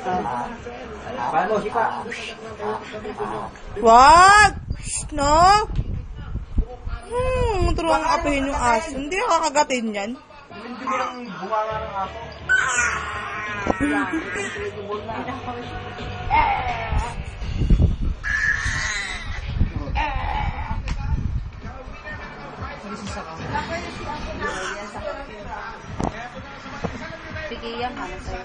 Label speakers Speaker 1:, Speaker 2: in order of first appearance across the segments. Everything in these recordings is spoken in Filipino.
Speaker 1: Paano, sipa?
Speaker 2: Wag! No? Turuan ang apihin yung aso. Hindi nakakagatin yan.
Speaker 1: Hindi mo lang bunganga ng aso.
Speaker 3: Sige yan, ano sa'yo?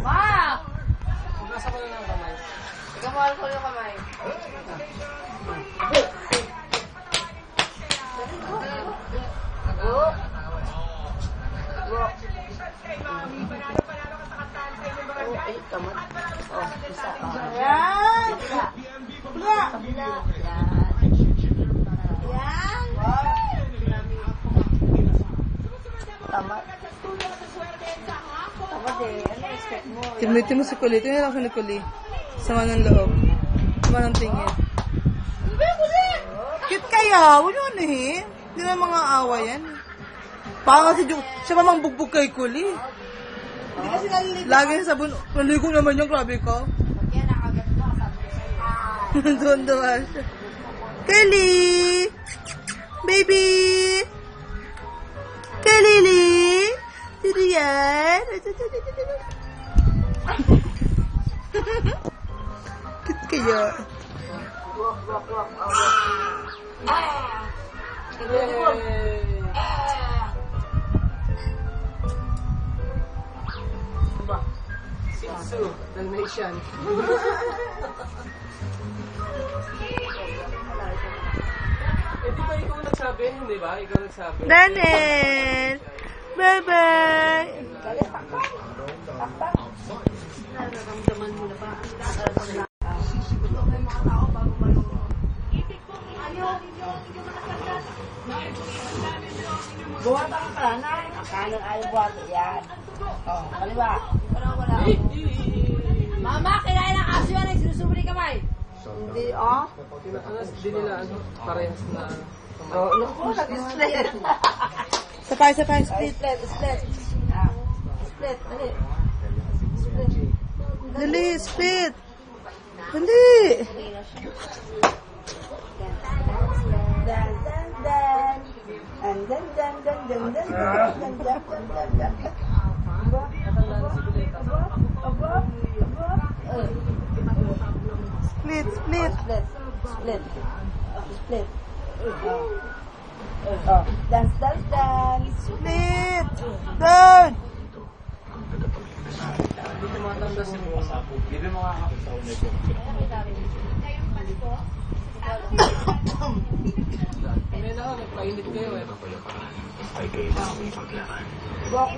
Speaker 3: Ma!
Speaker 1: Nasa ko na ng kamay.
Speaker 3: Ikamahal ko yung kamay. Ay, kamot. Oh, isa.
Speaker 2: Yan! Wala!
Speaker 3: Yan. Tama. Tama din. Ano expect mo?
Speaker 2: Timitin mo si Kuli. Tingnan lang si ni Kuli. Sama ng loob. Sama ng tingin. Cute kaya. Huwag nyo anahin. Hindi na mga awa yan. Parang si Jung. Siya pa mang bugbog kay Kuli.
Speaker 3: Hindi kasi naliligo.
Speaker 2: Lagi sa sabon. Naligo naman yung grabe ka.
Speaker 3: Pag yan, nakagat mo. Sabi ko sa'yo.
Speaker 2: Doon siya. Kali! Baby! Kalili! Sino yan? Cute kaya.
Speaker 1: Shih Tzu, Dalmatian. Di ba ikaw nagsabi? Hindi ba? Ikaw nagsabi.
Speaker 2: Daniel! Bye-bye!
Speaker 3: Nararamdaman mo na ba? Buhat ang kanan. Ang kanan ay buhat. Yan. Oh, kaliwa. Wala. Mama, kinain ang aso yan. Sinusubri kamay. Hindi, oh.
Speaker 1: Hindi nila parehas na kamay.
Speaker 3: Oh, naku, nag-split.
Speaker 2: Sapay, split.
Speaker 3: Split. Split. Dali. Split.
Speaker 2: Dali, split. Dali.
Speaker 3: Dan. And then. Split. Oh, dance.
Speaker 2: Split. Doon.
Speaker 1: Hindi tumatanda si mo. Hindi mo nga May na nagpainit kayo eh.
Speaker 4: Ay kailangan ipaglaban.
Speaker 3: Walk.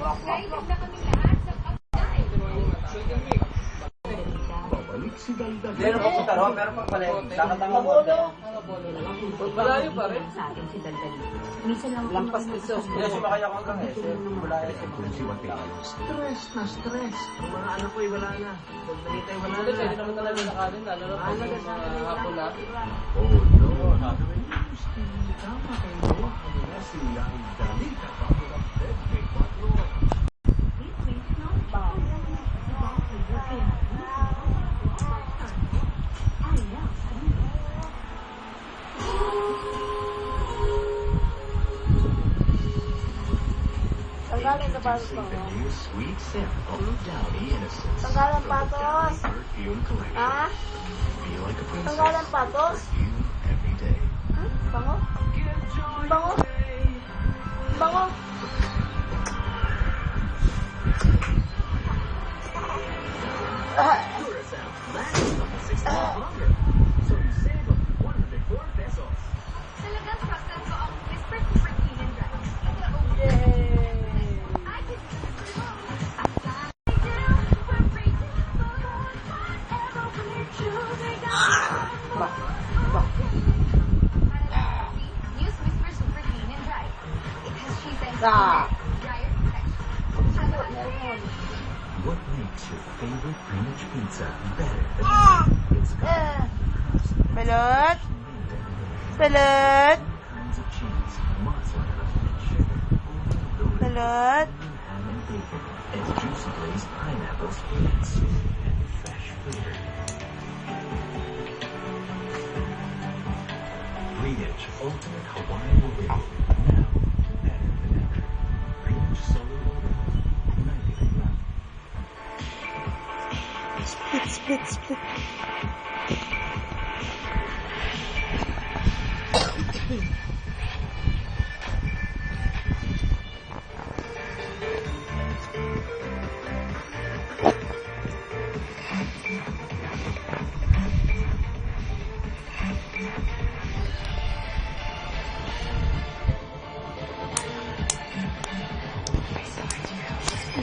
Speaker 4: Babalik si Daldag.
Speaker 1: Meron po sa taro, pero pag pala, nakatanga mo. Malayo pa rin. Lampas piso. Hindi, sumakaya ko hanggang eh. Wala yan.
Speaker 4: Si Mateo. Stress. Ang mga anak ko ay wala na. Pag nakitay wala
Speaker 1: Hindi,
Speaker 4: na.
Speaker 1: pwede naman talaga nakanin. Lalo na pag yung mga hapon na.
Speaker 4: Oh no. Tama kayo. Sila ang dali. May 4.
Speaker 3: Tanggalin sa patos mo.
Speaker 4: The new sweet scent of Downy Innocence.
Speaker 3: Tanggalin patos.
Speaker 4: Perfume collection.
Speaker 3: Ha?
Speaker 4: Feel like a princess.
Speaker 3: Tanggalin patos.
Speaker 4: Perfume every day.
Speaker 3: Bango? Bango?
Speaker 4: Duracell lasts up to 6 months longer. So you save up to 104 pesos.
Speaker 5: Talagang trusted ko ang Whisper Super Clean and Dry. Use Whisper Super Clean and Dry. It has sheet and dryer protection.
Speaker 4: What makes your favorite Greenwich pizza better than it's got
Speaker 2: Balot. Balot.
Speaker 4: kinds of cheese, mozzarella, and cheddar.
Speaker 2: Balot.
Speaker 4: And bacon, and juicy glazed pineapples with sweet and fresh flavor. 3-inch Ultimate Hawaiian Oregano. Now, better than ever. 3-inch Solo Oregano. 99
Speaker 2: Split.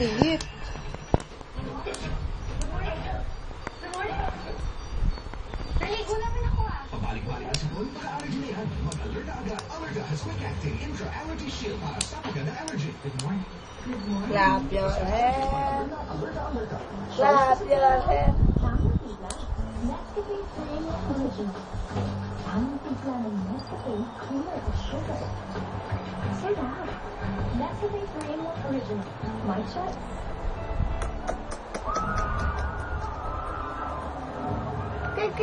Speaker 2: Liit.
Speaker 5: Naligo naman ako ah.
Speaker 6: Pabalik-balik na sa buhay pagka-allergenihan. Mag-alert na agad. Allerga has quick-acting intra-allergy shield para sa pagka allergy. Good morning.
Speaker 3: Clap your hands. Clap your hands.
Speaker 5: Nescafe Cream Original. Tamang timpla ng Nescafe Creamer of Sugar. Sarap. Nescafe Cream Original. My choice.
Speaker 3: Kik.